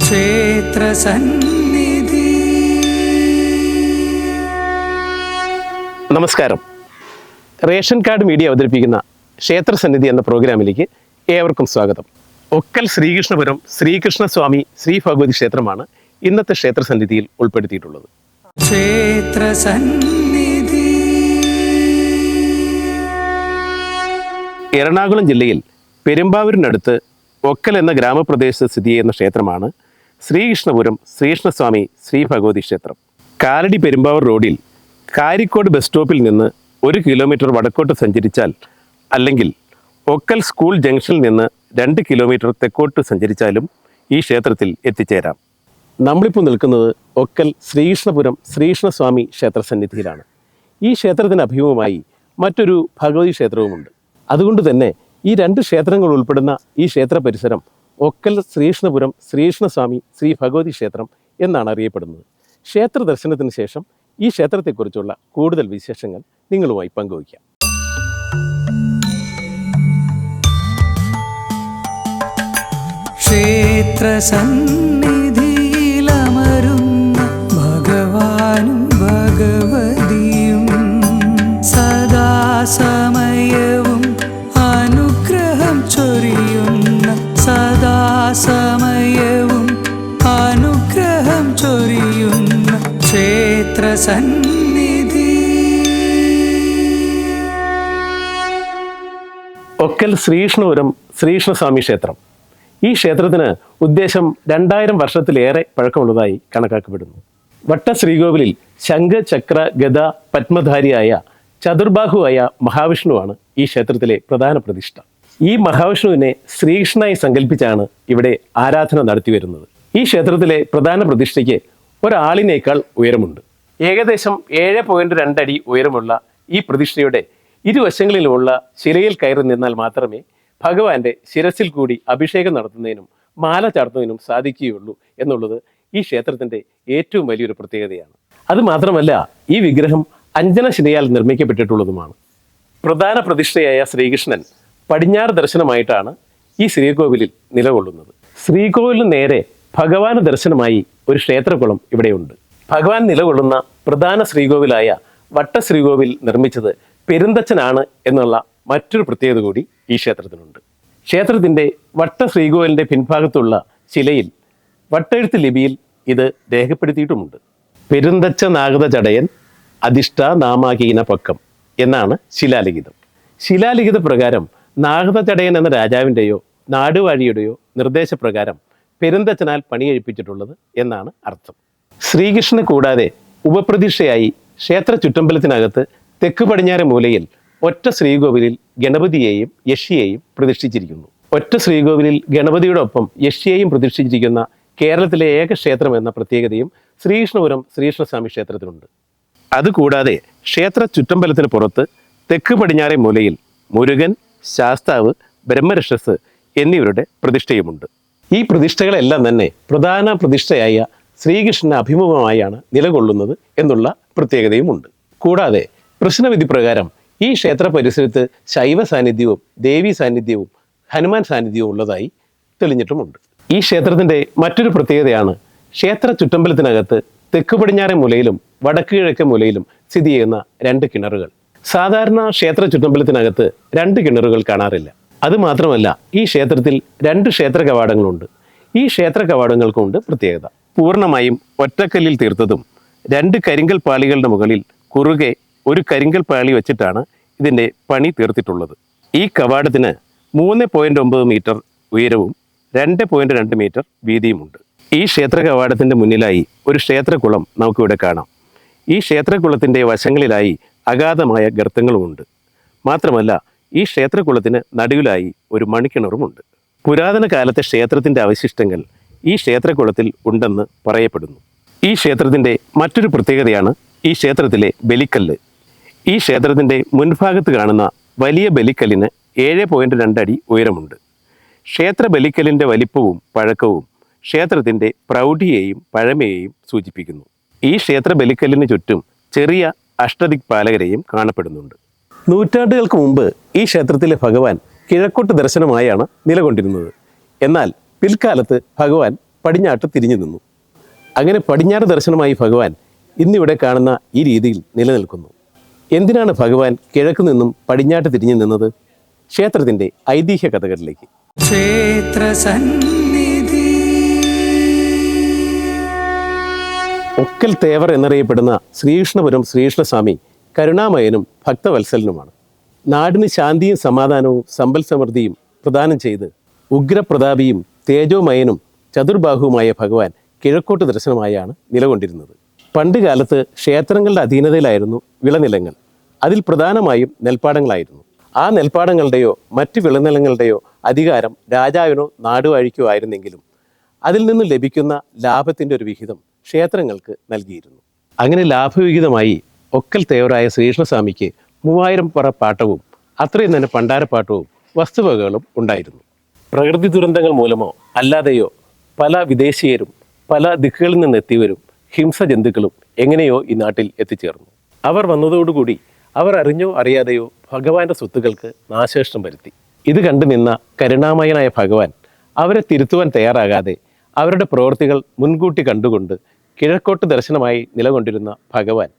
ക്ഷേത്രസന്നിധി. നമസ്കാരം. Ration card media അവതരിപ്പിക്കുന്ന ക്ഷേത്രസന്നിധി എന്ന പ്രോഗ്രാമിലേക്ക് ഏവർക്കും സ്വാഗതം. ഒക്കൽ ശ്രീകൃഷ്ണപുരം ശ്രീകൃഷ്ണസ്വാമി ശ്രീ ഭഗവതി ക്ഷേത്രമാണ് ഇന്നത്തെ ക്ഷേത്രസന്നിധിയിൽ ഉൾപ്പെടുത്തിയിട്ടുള്ളത്. ക്ഷേത്രസന്നിധി. എറണാകുളം ജില്ലയിൽ പെരുമ്പാവൂരിനടുത്ത് ഒക്കൽ എന്ന ഗ്രാമപ്രദേശത്ത് സ്ഥിതി ചെയ്യുന്ന ക്ഷേത്രമാണ് ശ്രീകൃഷ്ണപുരം ശ്രീകൃഷ്ണസ്വാമി ശ്രീ ഭഗവതി ക്ഷേത്രം. കാലടി പെരുമ്പാവൂർ റോഡിൽ കാരിക്കോട് ബസ് സ്റ്റോപ്പിൽ നിന്ന് 1 കിലോമീറ്റർ വടക്കോട്ട് സഞ്ചരിച്ചാൽ, അല്ലെങ്കിൽ ഒക്കൽ സ്കൂൾ ജംഗ്ഷനിൽ നിന്ന് 2 കിലോമീറ്റർ തെക്കോട്ട് സഞ്ചരിച്ചാലും ഈ ക്ഷേത്രത്തിൽ എത്തിച്ചേരാം. നമ്മളിപ്പോൾ നിൽക്കുന്നത് ഒക്കൽ ശ്രീകൃഷ്ണപുരം ശ്രീകൃഷ്ണസ്വാമി ക്ഷേത്രസന്നിധിയിലാണ്. ഈ ക്ഷേത്രത്തിന് അഭിമുഖമായി മറ്റൊരു ഭഗവതി ക്ഷേത്രവുമുണ്ട്. അതുകൊണ്ട് തന്നെ ഈ 2 ക്ഷേത്രങ്ങൾ ഉൾപ്പെടുന്ന ഈ ക്ഷേത്ര പരിസരം ഒക്കൽ ശ്രീകൃഷ്ണപുരം ശ്രീകൃഷ്ണസ്വാമി ശ്രീ ഭഗവതി ക്ഷേത്രം എന്നാണ് അറിയപ്പെടുന്നത്. ക്ഷേത്ര ദർശനത്തിന് ശേഷം ഈ ക്ഷേത്രത്തെക്കുറിച്ചുള്ള കൂടുതൽ വിശേഷങ്ങൾ നിങ്ങളുമായി പങ്കുവയ്ക്കാം. ക്ഷേത്രസന്നിധിയിലമരുന്ന ഭഗവാനും ഭഗവതിയും സദാസമയവും അനുഗ്രഹം ചൊരിയുന്ന, സദാസമയവും അനുഗ്രഹം ചൊരിയുന്ന ക്ഷേത്രസന്നിധി. ഒക്കൽ ശ്രീകൃഷ്ണപുരം ശ്രീകൃഷ്ണസ്വാമി ക്ഷേത്രം. ഈ ക്ഷേത്രത്തിന് ഉദ്ദേശം 2000 വർഷത്തിലേറെ പഴക്കമുള്ളതായി കണക്കാക്കപ്പെടുന്നു. വട്ട ശ്രീകോവിലിൽ ശംഖ്, ചക്ര, ഗദ, പത്മധാരിയായ ചതുർബാഹുവായ മഹാവിഷ്ണുവാണ് ഈ ക്ഷേത്രത്തിലെ പ്രധാന പ്രതിഷ്ഠ. ഈ മഹാവിഷ്ണുവിനെ ശ്രീകൃഷ്ണനായി സങ്കല്പിച്ചാണ് ഇവിടെ ആരാധന നടത്തിവരുന്നത്. ഈ ക്ഷേത്രത്തിലെ പ്രധാന പ്രതിഷ്ഠയ്ക്ക് ഒരാളിനേക്കാൾ ഉയരമുണ്ട്. ഏകദേശം 7.2 അടി ഉയരമുള്ള ഈ പ്രതിഷ്ഠയുടെ ഇരുവശങ്ങളിലുമുള്ള ശിലയിൽ കയറി നിന്നാൽ മാത്രമേ ഭഗവാന്റെ ശിരസിൽ കൂടി അഭിഷേകം നടത്തുന്നതിനും മാല ചാർത്തുന്നതിനും സാധിക്കുകയുള്ളൂ എന്നുള്ളത് ഈ ക്ഷേത്രത്തിൻ്റെ ഏറ്റവും വലിയൊരു പ്രത്യേകതയാണ്. അതുമാത്രമല്ല, ഈ വിഗ്രഹം അഞ്ജനശിലയാൽ നിർമ്മിക്കപ്പെട്ടിട്ടുള്ളതുമാണ്. പ്രധാന പ്രതിഷ്ഠയായ ശ്രീകൃഷ്ണൻ പടിഞ്ഞാറ് ദർശനമായിട്ടാണ് ഈ ശ്രീകോവിലിൽ നിലകൊള്ളുന്നത്. ശ്രീകോവിലിന് നേരെ ഭഗവാന് ദർശനമായി ഒരു ക്ഷേത്രകുളം ഇവിടെയുണ്ട്. ഭഗവാൻ നിലകൊള്ളുന്ന പ്രധാന ശ്രീകോവിലായ വട്ട ശ്രീകോവിൽ നിർമ്മിച്ചത് പെരുന്തച്ഛനാണ് എന്നുള്ള മറ്റൊരു പ്രത്യേകത കൂടി ഈ ക്ഷേത്രത്തിനുണ്ട്. ക്ഷേത്രത്തിൻ്റെ വട്ട ശ്രീകോവിലിൻ്റെ പിൻഭാഗത്തുള്ള ശിലയിൽ വട്ടെഴുത്ത് ലിപിയിൽ ഇത് രേഖപ്പെടുത്തിയിട്ടുമുണ്ട്. പെരുന്തച്ഛ നാഗത ചടയൻ അധിഷ്ഠ നാമാകീന പക്കം എന്നാണ് ശിലാലിഖിതം. ശിലാലിഖിത പ്രകാരം നാഗത ചടയൻ എന്ന രാജാവിൻ്റെയോ നാടുവാഴിയുടെയോ നിർദ്ദേശപ്രകാരം പെരുന്തച്ഛനാൽ പണിയെഴുപ്പിച്ചിട്ടുള്ളത് എന്നാണ് അർത്ഥം. ശ്രീകൃഷ്ണനെ കൂടാതെ ഉപപ്രതീക്ഷയായി ക്ഷേത്ര ചുറ്റമ്പലത്തിനകത്ത് തെക്ക് പടിഞ്ഞാറ് മൂലയിൽ ഒറ്റ ശ്രീകോവിലിൽ ഗണപതിയെയും യക്ഷിയെയും പ്രതിഷ്ഠിച്ചിരിക്കുന്നു. ഒറ്റ ശ്രീകോവിലിൽ ഗണപതിയോടൊപ്പം യക്ഷിയെയും പ്രതിഷ്ഠിച്ചിരിക്കുന്ന കേരളത്തിലെ ഏക ക്ഷേത്രം എന്ന പ്രത്യേകതയും ശ്രീകൃഷ്ണപുരം ശ്രീകൃഷ്ണസ്വാമി ക്ഷേത്രത്തിനുണ്ട്. അതുകൂടാതെ ക്ഷേത്ര ചുറ്റമ്പലത്തിന് പുറത്ത് തെക്ക് പടിഞ്ഞാറേ മൂലയിൽ മുരുകൻ, ശാസ്താവ്, ബ്രഹ്മരക്ഷസ് എന്നിവരുടെ പ്രതിഷ്ഠയുമുണ്ട്. ഈ പ്രതിഷ്ഠകളെല്ലാം തന്നെ പ്രധാന പ്രതിഷ്ഠയായ ശ്രീകൃഷ്ണന് അഭിമുഖമായാണ് നിലകൊള്ളുന്നത് എന്നുള്ള പ്രത്യേകതയുമുണ്ട്. കൂടാതെ പ്രശ്നവിധി പ്രകാരം ഈ ക്ഷേത്ര പരിസരത്ത് ശൈവ സാന്നിധ്യവും ദേവീ സാന്നിധ്യവും ഹനുമാൻ സാന്നിധ്യവും ഉള്ളതായി തെളിഞ്ഞിട്ടുമുണ്ട്. ഈ ക്ഷേത്രത്തിൻ്റെ മറ്റൊരു പ്രത്യേകതയാണ് ക്ഷേത്ര ചുറ്റമ്പലത്തിനകത്ത് തെക്ക് പടിഞ്ഞാറേ മൂലയിലും വടക്ക് കിഴക്കേ മൂലയിലും സ്ഥിതി ചെയ്യുന്ന 2 കിണറുകൾ. സാധാരണ ക്ഷേത്ര ചുറ്റമ്പലത്തിനകത്ത് 2 കിണറുകൾ കാണാറില്ല. അതുമാത്രമല്ല, ഈ ക്ഷേത്രത്തിൽ 2 ക്ഷേത്ര കവാടങ്ങളുണ്ട്. ഈ ക്ഷേത്ര കവാടങ്ങൾക്കുണ്ട് പ്രത്യേകത. പൂർണ്ണമായും ഒറ്റക്കല്ലിൽ തീർത്തതും 2 കരിങ്കൽ പാളികളുടെ മുകളിൽ കുറുകെ ഒരു കരിങ്കൽ പാളി വെച്ചിട്ടാണ് ഇതിൻ്റെ പണി തീർത്തിട്ടുള്ളത്. ഈ കവാടത്തിന് 3.9 മീറ്റർ ഉയരവും 2.2 മീറ്റർ വീതിയുമുണ്ട്. ഈ ക്ഷേത്ര കവാടത്തിൻ്റെ മുന്നിലായി ഒരു ക്ഷേത്രകുളം നമുക്കിവിടെ കാണാം. ഈ ക്ഷേത്രകുളത്തിൻ്റെ വശങ്ങളിലായി അഗാധമായ ഗർത്തങ്ങളുമുണ്ട്. മാത്രമല്ല, ഈ ക്ഷേത്രകുളത്തിന് നടുവിലായി ഒരു മണിക്കിണറുമുണ്ട്. പുരാതന കാലത്തെ ക്ഷേത്രത്തിൻ്റെ അവശിഷ്ടങ്ങൾ ഈ ക്ഷേത്രകുളത്തിൽ ഉണ്ടെന്ന് പറയപ്പെടുന്നു. ഈ ക്ഷേത്രത്തിൻ്റെ മറ്റൊരു പ്രത്യേകതയാണ് ഈ ക്ഷേത്രത്തിലെ ബലിക്കല്ല്. ഈ ക്ഷേത്രത്തിൻ്റെ മുൻഭാഗത്ത് കാണുന്ന വലിയ ബലിക്കല്ലിന് 7.2 അടി ഉയരമുണ്ട്. ക്ഷേത്ര ബലിക്കല്ലിൻ്റെ വലിപ്പവും പഴക്കവും ക്ഷേത്രത്തിൻ്റെ പ്രൗഢിയെയും പഴമയെയും സൂചിപ്പിക്കുന്നു. ഈ ക്ഷേത്ര ബലിക്കല്ലിന് ചുറ്റും ചെറിയ അഷ്ടദിക്പാലകരെയും കാണപ്പെടുന്നുണ്ട്. നൂറ്റാണ്ടുകൾക്ക് മുമ്പ് ഈ ക്ഷേത്രത്തിലെ ഭഗവാൻ കിഴക്കോട്ട് ദർശനമായാണ് നിലകൊണ്ടിരുന്നത്. എന്നാൽ പിൽക്കാലത്ത് ഭഗവാൻ പടിഞ്ഞാട്ട് തിരിഞ്ഞു നിന്നു. അങ്ങനെ പടിഞ്ഞാറ് ദർശനമായി ഭഗവാൻ ഇന്നിവിടെ കാണുന്ന ഈ രീതിയിൽ നിലനിൽക്കുന്നു. എന്തിനാണ് ഭഗവാൻ കിഴക്ക് നിന്നും പടിഞ്ഞാട്ട് തിരിഞ്ഞു നിന്നത്? ക്ഷേത്രത്തിൻ്റെ ഐതിഹ്യ കഥകളിലേക്ക്. ക്ഷേത്ര സന്നിധി. ഒക്കൽ തേവർ എന്നറിയപ്പെടുന്ന ശ്രീകൃഷ്ണപുരം ശ്രീകൃഷ്ണസ്വാമി കരുണാമയനും ഭക്തവത്സലനുമാണ്. നാടിന് ശാന്തിയും സമാധാനവും സമ്പൽ സമൃദ്ധിയും പ്രദാനം ചെയ്ത് ഉഗ്രപ്രതാപിയും തേജോമയനും ചതുർബാഹുവുമായ ഭഗവാൻ കിഴക്കോട്ട് ദർശനമായാണ് നിലകൊണ്ടിരുന്നത്. പണ്ട് കാലത്ത് ക്ഷേത്രങ്ങളുടെ അധീനതയിലായിരുന്നു വിളനിലങ്ങൾ. അതിൽ പ്രധാനമായും നെൽപ്പാടങ്ങളായിരുന്നു. ആ നെൽപ്പാടങ്ങളുടെയോ മറ്റു വിളനിലങ്ങളുടെയോ അധികാരം രാജാവിനോ നാടുവാഴിക്കോ ആയിരുന്നെങ്കിലും അതിൽ നിന്ന് ലഭിക്കുന്ന ലാഭത്തിൻ്റെ ഒരു വിഹിതം ക്ഷേത്രങ്ങൾക്ക് നൽകിയിരുന്നു. അങ്ങനെ ലാഭവിഹിതമായി ഒക്കൽ തേവരായ ശ്രീകൃഷ്ണസ്വാമിക്ക് 3000 പറ പാട്ടവും അത്രയും തന്നെ പണ്ടാരപ്പാട്ടവും വസ്തുവകകളും ഉണ്ടായിരുന്നു. പ്രകൃതി ദുരന്തങ്ങൾ മൂലമോ അല്ലാതെയോ പല വിദേശീയരും പല ദിക്കുകളിൽ നിന്നെത്തിയവരും ഹിംസജന്തുക്കളും എങ്ങനെയോ ഈ നാട്ടിൽ എത്തിച്ചേർന്നു. അവർ വന്നതോടുകൂടി അവർ അറിഞ്ഞോ അറിയാതെയോ ഭഗവാന്റെ സ്വത്തുക്കൾക്ക് നാശനഷ്ടം വരുത്തി. ഇത് കണ്ടു നിന്ന കരുണാമയനായ ഭഗവാൻ അവരെ തിരുത്തുവാൻ തയ്യാറാകാതെ അവരുടെ പ്രവൃത്തികൾ മുൻകൂട്ടി കണ്ടുകൊണ്ട് കിഴക്കോട്ട് ദർശനമായി നിലകൊണ്ടിരുന്ന ഭഗവാൻ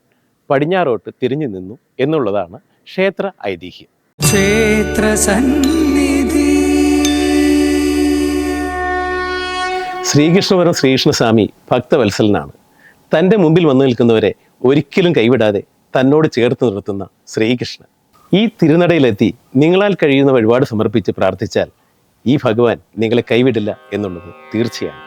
പടിഞ്ഞാറോട്ട് തിരിഞ്ഞു നിന്നു എന്നുള്ളതാണ് ക്ഷേത്ര ഐതിഹ്യം. ക്ഷേത്ര സന്നിധി. ശ്രീകൃഷ്ണപുരം ശ്രീകൃഷ്ണസ്വാമി ഭക്തവത്സലനാണ്. തൻ്റെ മുമ്പിൽ വന്നു നിൽക്കുന്നവരെ ഒരിക്കലും കൈവിടാതെ തന്നോട് ചേർത്ത് നിർത്തുന്ന ശ്രീകൃഷ്ണൻ. ഈ തിരുനടയിലെത്തി നിങ്ങളാൽ കഴിയുന്ന വഴിപാട് സമർപ്പിച്ച് പ്രാർത്ഥിച്ചാൽ ഈ ഭഗവാൻ നിങ്ങളെ കൈവിടില്ല എന്നുള്ളത് തീർച്ചയാണ്.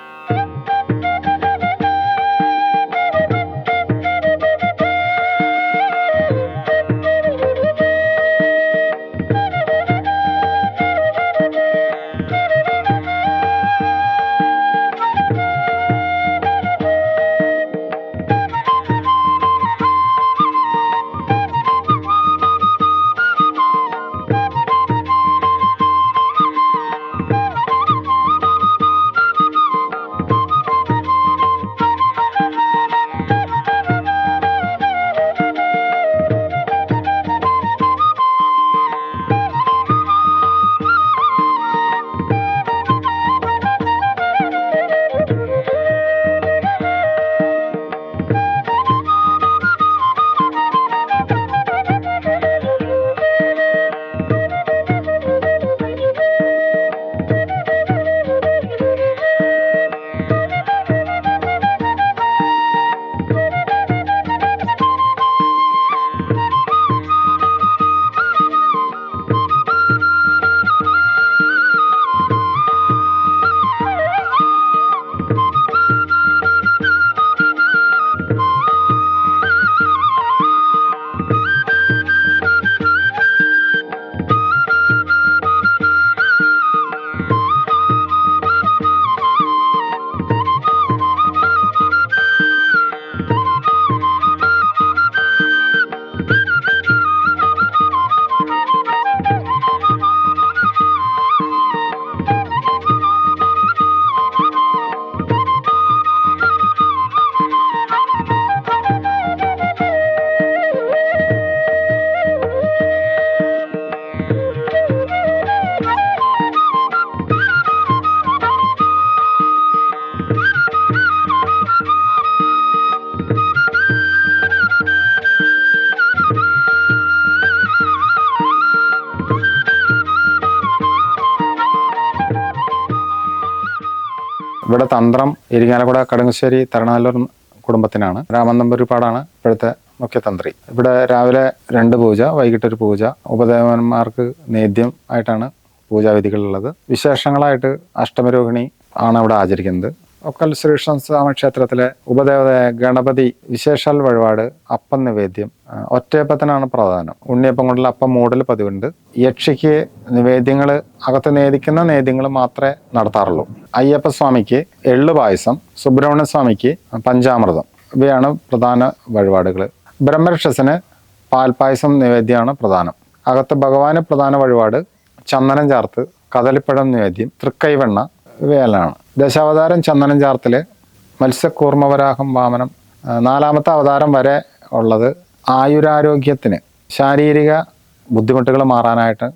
ഇവിടെ തന്ത്രം ഇരിങ്ങാലക്കുട കടുങ്ങശ്ശേരി തരണാലൂർ കുടുംബത്തിനാണ്. രാമൻ നമ്പൂതിരിപ്പാടാണ് ഇപ്പോഴത്തെ മുഖ്യതന്ത്രി. ഇവിടെ രാവിലെ 2 പൂജ, വൈകിട്ടൊരു പൂജ, ഉപദേവന്മാർക്ക് നേദ്യം ആയിട്ടാണ് പൂജാവിധികളുള്ളത്. വിശേഷങ്ങളായിട്ട് അഷ്ടമരോഹിണി ആണ് ഇവിടെ ആചരിക്കുന്നത്. ഒക്കൽ ശ്രീകൃഷ്ണസ്വാമി ക്ഷേത്രത്തിലെ ഉപദേവതയായ ഗണപതി വിശേഷാൽ വഴിപാട് അപ്പം നിവേദ്യം. ഒറ്റയപ്പത്തിനാണ് പ്രധാനം. ഉണ്ണിയപ്പം കൊണ്ടുള്ള അപ്പം മൂടൽ പതിവുണ്ട്. യക്ഷിക്ക് നിവേദ്യങ്ങൾ അകത്ത് നേദിക്കുന്ന നേദ്യങ്ങൾ മാത്രമേ നടത്താറുള്ളൂ. അയ്യപ്പസ്വാമിക്ക് എള്ളു പായസം, സുബ്രഹ്മണ്യ സ്വാമിക്ക് പഞ്ചാമൃതം, ഇവയാണ് പ്രധാന വഴിപാടുകൾ. ബ്രഹ്മരക്ഷസിന് പാൽപ്പായസം നിവേദ്യമാണ് പ്രധാനം. അകത്ത് ഭഗവാന് പ്രധാന വഴിപാട് ചന്ദനം ചാർത്ത്, കദളിപ്പഴം നിവേദ്യം, തൃക്കൈവെണ്ണ, ഇവയെല്ലാം. ദശാവതാരം ചന്ദനം ചാർത്തില് മത്സ്യകൂർമ്മവരാഹം വാമനം 4ാമത്തെ അവതാരം വരെ ഉള്ളത് ആയുരാരോഗ്യത്തിന്, ശാരീരിക ബുദ്ധിമുട്ടുകൾ മാറാനായിട്ട്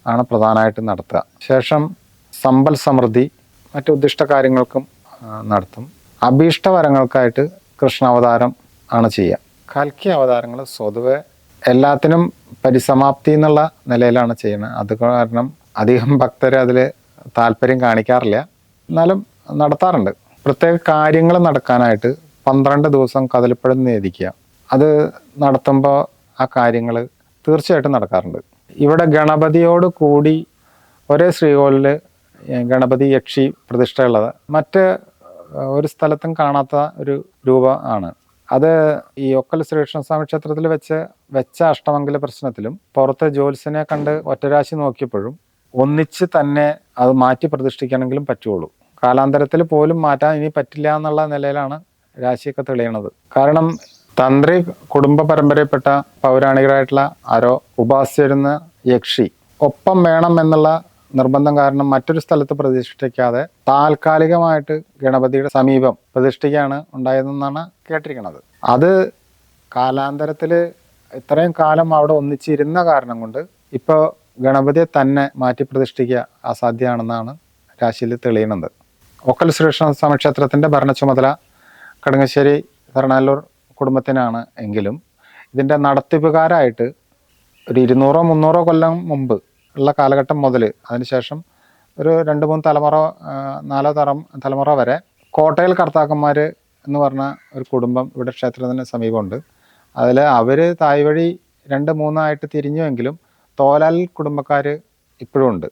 ആണ് പ്രധാനമായിട്ട് നടത്തുക. ശേഷം സമ്പൽ സമൃദ്ധി, മറ്റു ഉദ്ദിഷ്ട കാര്യങ്ങൾക്കും നടത്തും. അഭീഷ്ടവരങ്ങൾക്കായിട്ട് കൃഷ്ണാവതാരം ആണ് ചെയ്യുക. കൽക്കി അവതാരങ്ങൾ സ്വതവേ എല്ലാത്തിനും പരിസമാപ്തി എന്നുള്ള നിലയിലാണ് ചെയ്യുന്നത്. അത് കാരണം അധികം ഭക്തർ അതിൽ താല്പര്യം കാണിക്കാറില്ല, എന്നാലും നടത്താറുണ്ട്. പ്രത്യേക കാര്യങ്ങൾ നടക്കാനായിട്ട് 12 ദിവസം കദളിപ്പഴം നേദിക്കുക. അത് നടത്തുമ്പോൾ ആ കാര്യങ്ങൾ തീർച്ചയായിട്ടും നടക്കാറുണ്ട്. ഇവിടെ ഗണപതിയോട് കൂടി ഒരേ ശ്രീകോവിലിൽ ഗണപതി യക്ഷി പ്രതിഷ്ഠയുള്ളത് മറ്റ് ഒരു സ്ഥലത്തും കാണാത്ത ഒരു രൂപം ആണ്. അത് ഈ ഒക്കൽ ശ്രീകൃഷ്ണസ്വാമി ക്ഷേത്രത്തിൽ വെച്ച അഷ്ടമംഗല പ്രശ്നത്തിലും പുറത്തെ ജ്യോത്സ്യനെ കണ്ട് ഒറ്റരാശി നോക്കിയപ്പോഴും ഒന്നിച്ച് തന്നെ അത് മാറ്റി പ്രതിഷ്ഠിക്കണമെങ്കിലും പറ്റുള്ളൂ. കാലാന്തരത്തിൽ പോലും മാറ്റാൻ ഇനി പറ്റില്ല എന്നുള്ള നിലയിലാണ് രാശിയൊക്കെ തെളിയണത്. കാരണം തന്ത്രി കുടുംബ പരമ്പരയിൽപ്പെട്ട പൗരാണികരായിട്ടുള്ള ആരോ ഉപാസിച്ചിരുന്ന യക്ഷി ഒപ്പം വേണം എന്നുള്ള നിർബന്ധം കാരണം മറ്റൊരു സ്ഥലത്ത് പ്രതിഷ്ഠിക്കാതെ താൽക്കാലികമായിട്ട് ഗണപതിയുടെ സമീപം പ്രതിഷ്ഠിക്കുകയാണ് ഉണ്ടായതെന്നാണ് കേട്ടിരിക്കുന്നത്. അത് കാലാന്തരത്തിൽ ഇത്രയും കാലം അവിടെ ഒന്നിച്ചിരുന്ന കാരണം കൊണ്ട് ഇപ്പോൾ ഗണപതിയെ തന്നെ മാറ്റി പ്രതിഷ്ഠിക്കുക അസാധ്യമാണെന്നാണ് രാശിയിൽ തെളിയുന്നത്. ഒക്കൽ ശ്രീകൃഷ്ണസ്വാമി ക്ഷേത്രത്തിൻ്റെ ഭരണ ചുമതല കടുങ്ങശ്ശേരി തരണാലൂർ കുടുംബത്തിനാണ് എങ്കിലും ഇതിൻ്റെ നടത്തിപ്പുകാരായിട്ട് ഒരു 200-300 കൊല്ലം മുമ്പ് ഉള്ള കാലഘട്ടം മുതൽ അതിനുശേഷം ഒരു 2-3 തലമുറ 4 തലമുറ വരെ കോട്ടയിൽ കർത്താക്കന്മാർ എന്ന് പറഞ്ഞ ഒരു കുടുംബം ഇവിടെ ക്ഷേത്രത്തിന് സമീപമുണ്ട്. അതിൽ അവർ തായ് വഴി 2-3 ആയിട്ട് തിരിഞ്ഞുവെങ്കിലും തോലാൽ കുടുംബക്കാർ ഇപ്പോഴും ഉണ്ട്.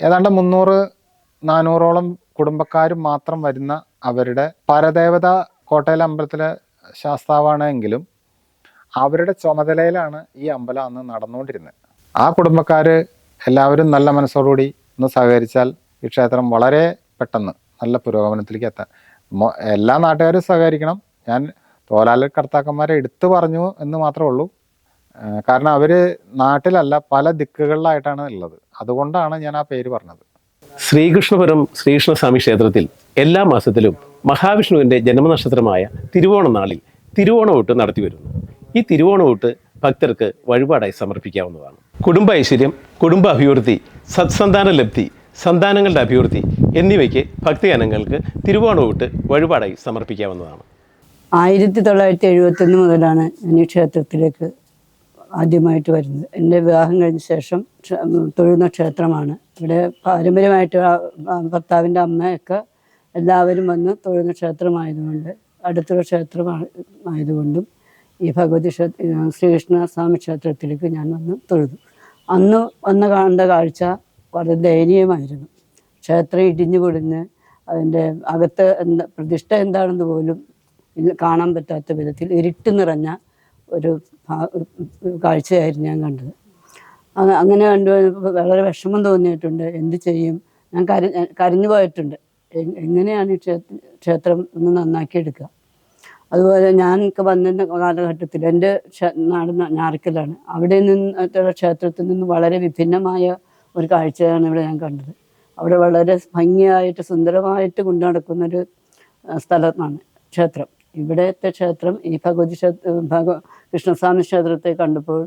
ഏതാണ്ട് 300-400ഓളം കുടുംബക്കാർ മാത്രം വരുന്ന അവരുടെ പരദേവത കോട്ടയിലെ അമ്പലത്തിലെ ശാസ്താവാണ് എങ്കിലും അവരുടെ ചുമതലയിലാണ് ഈ അമ്പലം അന്ന് നടന്നുകൊണ്ടിരുന്നത്. ആ കുടുംബക്കാർ എല്ലാവരും നല്ല മനസ്സോടുകൂടി ഒന്ന് സഹകരിച്ചാൽ ഈ ക്ഷേത്രം വളരെ പെട്ടെന്ന് നല്ല പുരോഗമനത്തിലേക്ക് എത്താൻ എല്ലാ നാട്ടുകാരും സഹകരിക്കണം. ഞാൻ തോലാല കർത്താക്കന്മാരെ എടുത്തു പറഞ്ഞു എന്ന് മാത്രമേ ഉള്ളൂ. കാരണം അവർ നാട്ടിലല്ല പല ദിക്കുകളിലായിട്ടാണ് ഉള്ളത്. അതുകൊണ്ടാണ് ഞാൻ ആ പേര് പറഞ്ഞത്. ശ്രീകൃഷ്ണപുരം ശ്രീകൃഷ്ണസ്വാമി ക്ഷേത്രത്തിൽ എല്ലാ മാസത്തിലും മഹാവിഷ്ണുവിൻ്റെ ജന്മനക്ഷത്രമായ തിരുവോണ നാളിൽ തിരുവോണവൂട്ട് നടത്തി വരുന്നു. ഈ തിരുവോണവൂട്ട് ഭക്തർക്ക് വഴിപാടായി സമർപ്പിക്കാവുന്നതാണ്. കുടുംബ ഐശ്വര്യം, കുടുംബ അഭിവൃദ്ധി, സത്സന്താന ലബ്ധി, സന്താനങ്ങളുടെ അഭിവൃദ്ധി എന്നിവയ്ക്ക് ഭക്തിഗാനങ്ങൾക്ക് തിരുവോണവൂട്ട് വഴിപാടായി സമർപ്പിക്കാവുന്നതാണ്. 1971 മുതലാണ് ഞാൻ ഈ ക്ഷേത്രത്തിലേക്ക് ആദ്യമായിട്ട് വരുന്നത്. എൻ്റെ വിവാഹം കഴിഞ്ഞ ശേഷം തൊഴുന്ന ക്ഷേത്രമാണ്. ഇവിടെ പാരമ്പര്യമായിട്ട് ഭർത്താവിൻ്റെ അമ്മയൊക്കെ എല്ലാവരും വന്ന് തൊഴുന്ന ക്ഷേത്രമായതുകൊണ്ട് അടുത്തുള്ള ക്ഷേത്രമായതുകൊണ്ടും ഈ ഭഗവതി ശ്രീകൃഷ്ണസ്വാമി ക്ഷേത്രത്തിലേക്ക് ഞാൻ വന്ന് തൊഴുതു. അന്ന് കണ്ട കാഴ്ച വളരെ ദയനീയമായിരുന്നു. ക്ഷേത്രം ഇടിഞ്ഞു പൊളിഞ്ഞ് അതിൻ്റെ അകത്ത് പ്രതിഷ്ഠ എന്താണെന്ന് പോലും കാണാൻ പറ്റാത്ത വിധത്തിൽ ഇരുട്ട് നിറഞ്ഞ ഒരു കാഴ്ചയായിരുന്നു ഞാൻ കണ്ടത്. അങ്ങനെ കണ്ടു വളരെ വിഷമം തോന്നിയിട്ടുണ്ട്. എന്ത് ചെയ്യും, ഞാൻ കരഞ്ഞു പോയിട്ടുണ്ട്. എങ്ങനെയാണ് ഈ ക്ഷേത്രം ഒന്ന് നന്നാക്കിയെടുക്കുക. അതുപോലെ ഞാൻ വന്നിരുന്ന കാലഘട്ടത്തിൽ എൻ്റെ നാട് ഞാറക്കലാണ്. അവിടെ നിന്നുള്ള ക്ഷേത്രത്തിൽ നിന്ന് വളരെ വിഭിന്നമായ ഒരു കാഴ്ചയാണ് ഇവിടെ ഞാൻ കണ്ടത്. അവിടെ വളരെ ഭംഗിയായിട്ട് സുന്ദരമായിട്ട് കൊണ്ടു നടക്കുന്നൊരു സ്ഥലമാണ് ക്ഷേത്രം. ഇവിടുത്തെ ക്ഷേത്രം ഈ കൃഷ്ണസ്വാമി ക്ഷേത്രത്തെ കണ്ടപ്പോൾ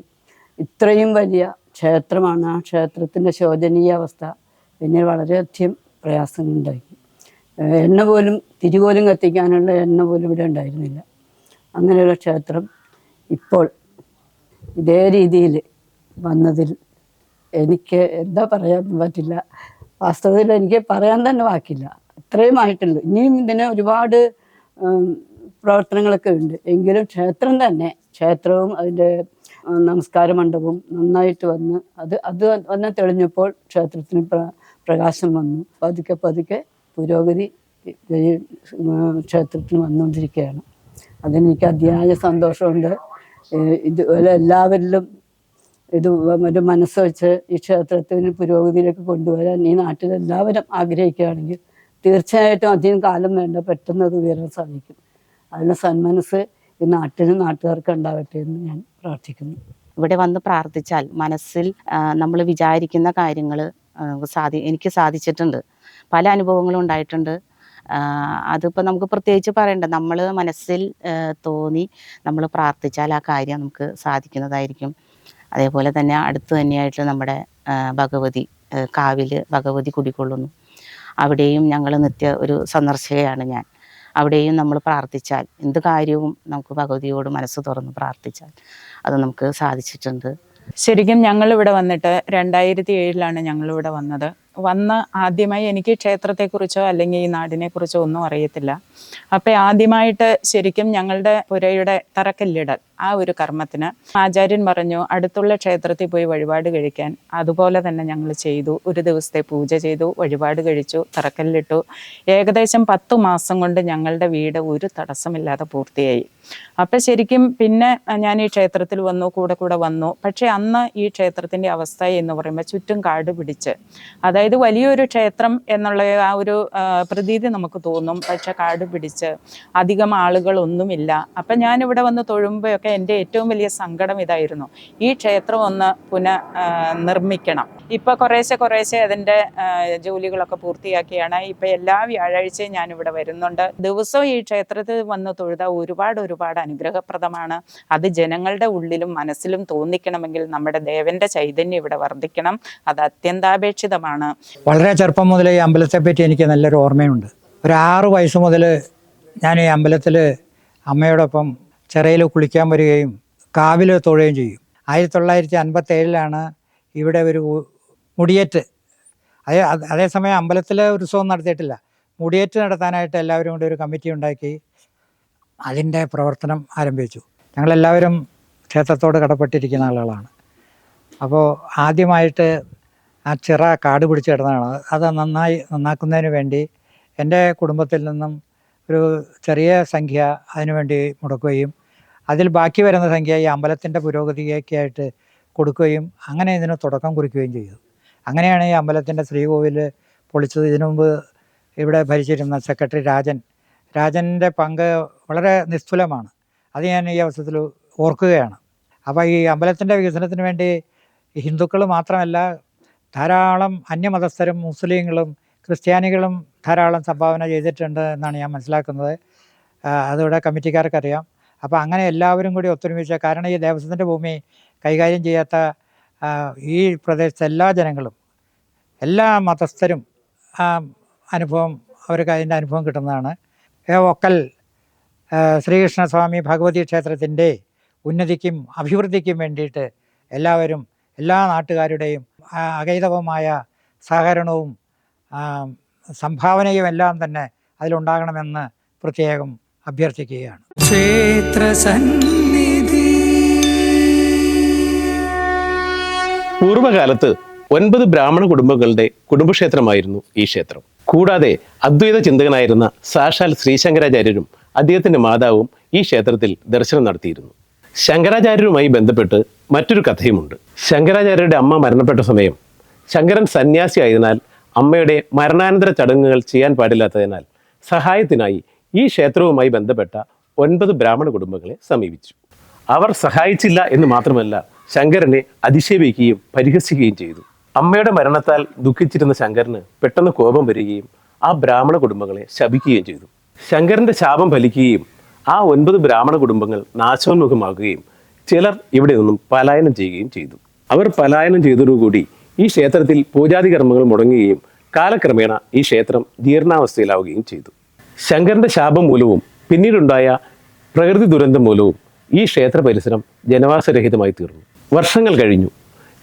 ഇത്രയും വലിയ ക്ഷേത്രമാണ്. ആ ക്ഷേത്രത്തിൻ്റെ ശോചനീയ അവസ്ഥ പിന്നെ വളരെയധികം പ്രയാസങ്ങളുണ്ടാക്കി. എണ്ണ പോലും തിരിപോലും കത്തിക്കാനുള്ള എണ്ണ പോലും ഇവിടെ ഉണ്ടായിരുന്നില്ല. അങ്ങനെയുള്ള ക്ഷേത്രം ഇപ്പോൾ ഇതേ രീതിയിൽ വന്നതിൽ എനിക്ക് എന്താ പറയാൻ പറ്റില്ല. വാസ്തവത്തിൽ എനിക്ക് പറയാൻ തന്നെ വാക്കില്ല. അത്രയും ആയിട്ടുള്ളൂ. ഇനിയും ഇതിന് ഒരുപാട് പ്രവർത്തനങ്ങളൊക്കെ ഉണ്ട്. എങ്കിലും ക്ഷേത്രവും അതിൻ്റെ നമസ്കാര മണ്ഡപവും നന്നായിട്ട് വന്ന് അത് വന്ന് തെളിഞ്ഞപ്പോൾ ക്ഷേത്രത്തിന് പ്രകാശം വന്നു. പതുക്കെ പുരോഗതി ക്ഷേത്രത്തിന് വന്നുകൊണ്ടിരിക്കുകയാണ്. അതിനെനിക്ക് അതിയായ സന്തോഷമുണ്ട്. ഇതുപോലെ എല്ലാവരിലും ഒരു മനസ്സ് വെച്ച് ഈ ക്ഷേത്രത്തിന് പുരോഗതിയിലേക്ക് കൊണ്ടുവരാൻ ഈ നാട്ടിലെല്ലാവരും ആഗ്രഹിക്കുകയാണെങ്കിൽ തീർച്ചയായിട്ടും അധികം കാലം വേണ്ട, പെട്ടെന്ന് അത് ഉയരാൻ സാധിക്കും. അതിനുള്ള സന്മനസ് ഈ നാട്ടുകാർക്ക് ഉണ്ടാവട്ടെ എന്ന് ഞാൻ പ്രാർത്ഥിക്കുന്നു. ഇവിടെ വന്ന് പ്രാർത്ഥിച്ചാൽ മനസ്സിൽ നമ്മൾ വിചാരിക്കുന്ന കാര്യങ്ങൾ എനിക്ക് സാധിച്ചിട്ടുണ്ട്. പല അനുഭവങ്ങളും ഉണ്ടായിട്ടുണ്ട്. അതിപ്പോൾ നമുക്ക് പ്രത്യേകിച്ച് പറയണ്ട. നമ്മൾ മനസ്സിൽ തോന്നി നമ്മൾ പ്രാർത്ഥിച്ചാൽ ആ കാര്യം നമുക്ക് സാധിക്കുന്നതായിരിക്കും. അതേപോലെ തന്നെ അടുത്ത് തന്നെയായിട്ട് നമ്മുടെ ഭഗവതി കാവിൽ ഭഗവതി കുടികൊള്ളുന്നു. അവിടെയും ഞങ്ങൾ നിത്യ ഒരു സന്ദർശകയാണ് ഞാൻ. അവിടെയും നമ്മൾ പ്രാർത്ഥിച്ചാൽ എന്ത് കാര്യവും നമുക്ക് ഭഗവതിയോട് മനസ്സ് തുറന്ന് പ്രാർത്ഥിച്ചാൽ അത് നമുക്ക് സാധിച്ചിട്ടുണ്ട്. ശരിക്കും ഞങ്ങളിവിടെ വന്നിട്ട് 2007 ഞങ്ങളിവിടെ വന്ന് ആദ്യമായി എനിക്ക് ക്ഷേത്രത്തെക്കുറിച്ചോ അല്ലെങ്കിൽ ഈ നാടിനെക്കുറിച്ചോ ഒന്നും അറിയത്തില്ല. അപ്പം ആദ്യമായിട്ട് ശരിക്കും ഞങ്ങളുടെ പുരയുടെ തറക്കല്ലിടൽ ആ ഒരു കർമ്മത്തിന് ആചാര്യൻ പറഞ്ഞു അടുത്തുള്ള ക്ഷേത്രത്തിൽ പോയി വഴിപാട് കഴിക്കാൻ. അതുപോലെ തന്നെ ഞങ്ങൾ ചെയ്തു. ഒരു ദിവസത്തെ പൂജ ചെയ്തു, വഴിപാട് കഴിച്ചു, തറക്കല്ലിട്ടു. ഏകദേശം 10 മാസം കൊണ്ട് ഞങ്ങളുടെ വീട് ഒരു തടസ്സമില്ലാതെ പൂർത്തിയായി. അപ്പം ശരിക്കും പിന്നെ ഞാൻ ഈ ക്ഷേത്രത്തിൽ വന്നു, കൂടെ വന്നു. പക്ഷേ അന്ന് ഈ ക്ഷേത്രത്തിൻ്റെ അവസ്ഥ എന്ന് പറയുമ്പോൾ ചുറ്റും കാട് പിടിച്ച്, അതായത് വലിയൊരു ക്ഷേത്രം എന്നുള്ള ആ ഒരു പ്രതീതി നമുക്ക് തോന്നും. പക്ഷെ കാട് പിടിച്ച് അധികം ആളുകളൊന്നുമില്ല. അപ്പം ഞാനിവിടെ വന്ന് തൊഴുമ്പോഴൊക്കെ എൻ്റെ ഏറ്റവും വലിയ സങ്കടം ഇതായിരുന്നു, ഈ ക്ഷേത്രം ഒന്ന് നിർമ്മിക്കണം. ഇപ്പം കുറേശ്ശെ അതിൻ്റെ ജോലികളൊക്കെ പൂർത്തിയാക്കിയാണ്. ഇപ്പം എല്ലാ വ്യാഴാഴ്ചയും ഞാനിവിടെ വരുന്നുണ്ട്. ദിവസവും ഈ ക്ഷേത്രത്തിൽ വന്ന് തൊഴുത ഒരുപാട് അനുഗ്രഹപ്രദമാണ്. അത് ജനങ്ങളുടെ ഉള്ളിലും മനസ്സിലും തോന്നിക്കണമെങ്കിൽ നമ്മുടെ ദേവന്റെ ചൈതന്യം ഇവിടെ വർദ്ധിക്കണം. അത് അത്യന്താപേക്ഷിതമാണ്. വളരെ ചെറുപ്പം മുതൽ ഈ അമ്പലത്തെപ്പറ്റി എനിക്ക് നല്ലൊരു ഓർമ്മയുണ്ട്. ഒരു 6 വയസ്സ് മുതൽ ഞാൻ ഈ അമ്പലത്തിൽ അമ്മയോടൊപ്പം ചിറയിൽ കുളിക്കാൻ വരികയും കാവിൽ തൊഴുകയും ചെയ്യും. 1957 ഇവിടെ ഒരു മുടിയേറ്റ്, അതേസമയം അമ്പലത്തിൽ ഉത്സവം നടത്തിയിട്ടില്ല. മുടിയേറ്റ് നടത്താനായിട്ട് എല്ലാവരും കൂടി ഒരു കമ്മിറ്റി ഉണ്ടാക്കി അതിൻ്റെ പ്രവർത്തനം ആരംഭിച്ചു. ഞങ്ങളെല്ലാവരും ക്ഷേത്രത്തോട് കടപ്പെട്ടിരിക്കുന്ന ആളുകളാണ്. അപ്പോൾ ആദ്യമായിട്ട് ആ ചിറ കാട് പിടിച്ച് കിടന്നതാണ്. അത് നന്നാക്കുന്നതിന് വേണ്ടി എൻ്റെ കുടുംബത്തിൽ നിന്നും ഒരു ചെറിയ സംഖ്യ അതിനുവേണ്ടി മുടക്കുകയും അതിൽ ബാക്കി വരുന്ന സംഖ്യ ഈ അമ്പലത്തിൻ്റെ പുരോഗതിക്കായിട്ട് കൊടുക്കുകയും അങ്ങനെ ഇതിന് തുടക്കം കുറിക്കുകയും ചെയ്തു. അങ്ങനെയാണ് ഈ അമ്പലത്തിൻ്റെ ശ്രീകോവിൽ പൊളിച്ചത്. ഇതിനു മുമ്പ് ഇവിടെ ഭരിച്ചിരുന്ന സെക്രട്ടറി രാജൻ്റെ പങ്ക് വളരെ നിസ്തുലമാണ്. അത് ഞാൻ ഈ അവസരത്തിൽ ഓർക്കുകയാണ്. അപ്പോൾ ഈ അമ്പലത്തിൻ്റെ വികസനത്തിന് വേണ്ടി ഹിന്ദുക്കൾ മാത്രമല്ല ധാരാളം അന്യമതസ്ഥരും മുസ്ലിങ്ങളും ക്രിസ്ത്യാനികളും ധാരാളം സംഭാവന ചെയ്തിട്ടുണ്ട് എന്നാണ് ഞാൻ മനസ്സിലാക്കുന്നത്. അതിവിടെ കമ്മിറ്റിക്കാർക്കറിയാം. അപ്പോൾ അങ്ങനെ എല്ലാവരും കൂടി ഒത്തൊരുമിച്ച്, കാരണം ഈ ദേവസ്വത്തിൻ്റെ ഭൂമി കൈകാര്യം ചെയ്യാത്ത ഈ പ്രദേശത്തെ എല്ലാ ജനങ്ങളും, എല്ലാ മതസ്ഥരും അവർക്ക് അതിൻ്റെ അനുഭവം കിട്ടുന്നതാണ്. ഒക്കൽ ശ്രീകൃഷ്ണസ്വാമി ഭഗവതി ക്ഷേത്രത്തിൻ്റെ ഉന്നതിക്കും അഭിവൃദ്ധിക്കും വേണ്ടിയിട്ട് എല്ലാവരും, എല്ലാ നാട്ടുകാരുടെയും അകൈതവമായ സഹകരണവും സംഭാവനയും എല്ലാം തന്നെ അതിലുണ്ടാകണമെന്ന് പ്രത്യേകം അഭ്യർത്ഥിക്കുകയാണ്. പൂർവ്വകാലത്ത് 9 ബ്രാഹ്മണ കുടുംബങ്ങളുടെ കുടുംബക്ഷേത്രമായിരുന്നു ഈ ക്ഷേത്രം. കൂടാതെ അദ്വൈത ചിന്തകനായിരുന്ന സാക്ഷാൽ ശ്രീശങ്കരാചാര്യരും അദ്ദേഹത്തിന്റെ മാതാവും ഈ ക്ഷേത്രത്തിൽ ദർശനം നടത്തിയിരുന്നു. ശങ്കരാചാര്യരുമായി ബന്ധപ്പെട്ട് മറ്റൊരു കഥയുമുണ്ട്. ശങ്കരാചാര്യരുടെ അമ്മ മരണപ്പെട്ട സമയം ശങ്കരൻ സന്യാസിയായതിനാൽ അമ്മയുടെ മരണാനന്തര ചടങ്ങുകൾ ചെയ്യാൻ പാടില്ലാത്തതിനാൽ സഹായത്തിനായി ഈ ക്ഷേത്രവുമായി ബന്ധപ്പെട്ട 9 ബ്രാഹ്മണ കുടുംബങ്ങളെ സമീപിച്ചു. അവർ സഹായിച്ചില്ല എന്ന് മാത്രമല്ല, ശങ്കരനെ അധിക്ഷേപിക്കുകയും പരിഹസിക്കുകയും ചെയ്തു. അമ്മയുടെ മരണത്താൽ ദുഃഖിച്ചിരുന്ന ശങ്കരന് പെട്ടെന്ന് കോപം വരികയും ആ ബ്രാഹ്മണ കുടുംബങ്ങളെ ശപിക്കുകയും ചെയ്തു. ശങ്കരന്റെ ശാപം ഫലിക്കുകയും ആ 9 ബ്രാഹ്മണ കുടുംബങ്ങൾ നാശോന്മുഖമാകുകയും ചിലർ ഇവിടെ നിന്നും പലായനം ചെയ്യുകയും ചെയ്തു. അവർ പലായനം ചെയ്തതോടുകൂടി ഈ ക്ഷേത്രത്തിൽ പൂജാതി കർമ്മങ്ങൾ മുടങ്ങുകയും കാലക്രമേണ ഈ ക്ഷേത്രം ജീർണാവസ്ഥയിലാവുകയും ചെയ്തു. ശങ്കരന്റെ ശാപം മൂലവും പിന്നീടുണ്ടായ പ്രകൃതി ദുരന്തം മൂലവും ഈ ക്ഷേത്ര പരിസരം ജനവാസരഹിതമായി തീർന്നു. വർഷങ്ങൾ കഴിഞ്ഞു.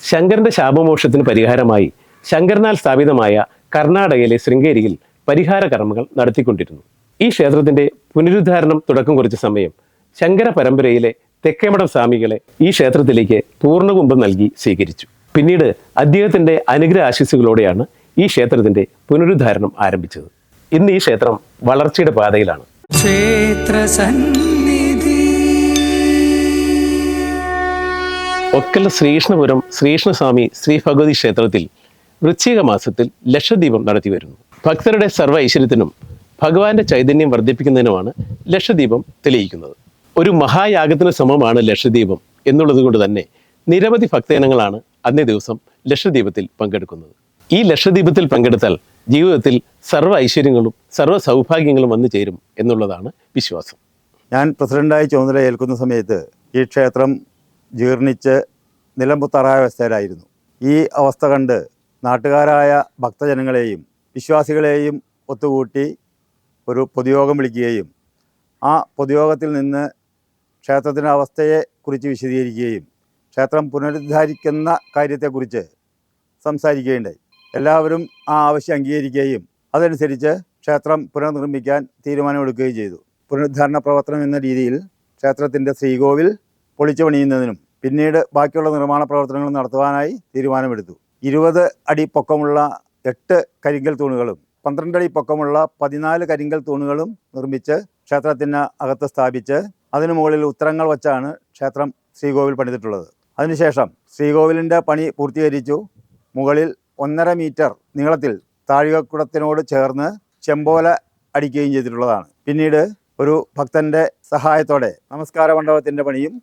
ശങ്കരന്റെ ശാപമോക്ഷത്തിന് പരിഹാരമായി ശങ്കരനാൽ സ്ഥാപിതമായ കർണാടകയിലെ ശൃംഗേരിയിൽ പരിഹാര കർമ്മങ്ങൾ നടത്തിക്കൊണ്ടിരുന്നു. ഈ ക്ഷേത്രത്തിന്റെ പുനരുദ്ധാരണം തുടക്കം കുറിച്ച സമയം ശങ്കര പരമ്പരയിലെ തെക്കേമഠം സ്വാമികളെ ഈ ക്ഷേത്രത്തിലേക്ക് പൂർണ്ണകുംഭം നൽകി സ്വീകരിച്ചു. പിന്നീട് അദ്ദേഹത്തിന്റെ അനുഗ്രഹ ആശീസ്സുകളോടെയാണ് ഈ ക്ഷേത്രത്തിന്റെ പുനരുദ്ധാരണം ആരംഭിച്ചത്. ഇന്ന് ഈ ക്ഷേത്രം വളർച്ചയുടെ പാതയിലാണ്. ഒക്കൽ ശ്രീകൃഷ്ണപുരം ശ്രീകൃഷ്ണസ്വാമി ശ്രീ ഭഗവതി ക്ഷേത്രത്തിൽ വൃശ്ചിക മാസത്തിൽ ലക്ഷദീപം നടത്തി വരുന്നു. ഭക്തരുടെ സർവ്വ ഐശ്വര്യത്തിനും ഭഗവാന്റെ ചൈതന്യം വർദ്ധിപ്പിക്കുന്നതിനുമാണ് ലക്ഷദീപം തെളിയിക്കുന്നത്. ഒരു മഹായാഗത്തിന് സമമാണ് ലക്ഷദീപം എന്നുള്ളത് കൊണ്ട് തന്നെ നിരവധി ഭക്തജനങ്ങളാണ് അന്നേ ദിവസം ലക്ഷദീപത്തിൽ പങ്കെടുക്കുന്നത്. ഈ ലക്ഷദീപത്തിൽ പങ്കെടുത്താൽ ജീവിതത്തിൽ സർവ്വ ഐശ്വര്യങ്ങളും സർവ്വ സൗഭാഗ്യങ്ങളും വന്നു ചേരും എന്നുള്ളതാണ് വിശ്വാസം. ഞാൻ പ്രസിഡന്റായി ചുമതല ഏൽക്കുന്ന സമയത്ത് ഈ ക്ഷേത്രം ജീർണിച്ച് നിലംപൊത്താറായ അവസ്ഥയിലായിരുന്നു. ഈ അവസ്ഥ കണ്ട് നാട്ടുകാരായ ഭക്തജനങ്ങളെയും വിശ്വാസികളെയും ഒത്തുകൂട്ടി ഒരു പൊതുയോഗം വിളിക്കുകയും ആ പൊതുയോഗത്തിൽ നിന്ന് ക്ഷേത്രത്തിൻ്റെ അവസ്ഥയെക്കുറിച്ച് വിശദീകരിക്കുകയും ക്ഷേത്രം പുനരുദ്ധാരിക്കുന്ന കാര്യത്തെക്കുറിച്ച് സംസാരിക്കുകയുണ്ടായി. എല്ലാവരും ആ ആവശ്യം അംഗീകരിക്കുകയും അതനുസരിച്ച് ക്ഷേത്രം പുനർനിർമ്മിക്കാൻ തീരുമാനമെടുക്കുകയും ചെയ്തു. പുനരുദ്ധാരണ പ്രവർത്തനം എന്ന രീതിയിൽ ക്ഷേത്രത്തിൻ്റെ ശ്രീകോവിൽ പൊളിച്ചു പണിയുന്നതിനും പിന്നീട് ബാക്കിയുള്ള നിർമ്മാണ പ്രവർത്തനങ്ങൾ നടത്തുവാനായി തീരുമാനമെടുത്തു. 20 അടി പൊക്കമുള്ള 8 കരിങ്കൽ തൂണുകളും 12 അടി പൊക്കമുള്ള 14 കരിങ്കൽ തൂണുകളും നിർമ്മിച്ച് ക്ഷേത്രത്തിന് അകത്ത് സ്ഥാപിച്ച് അതിനു മുകളിൽ ഉത്തരങ്ങൾ വച്ചാണ് ക്ഷേത്രം ശ്രീകോവിൽ പണിതിട്ടുള്ളത്. അതിനുശേഷം ശ്രീകോവിലിൻ്റെ പണി പൂർത്തീകരിച്ചു. മുകളിൽ 1.5 മീറ്റർ നീളത്തിൽ താഴികക്കുടത്തിനോട് ചേർന്ന് ചെമ്പോല അടിക്കുകയും ചെയ്തിട്ടുള്ളതാണ്. പിന്നീട് ഒരു ഭക്തൻ്റെ സഹായത്തോടെ നമസ്കാര മണ്ഡപത്തിൻ്റെ പണിയും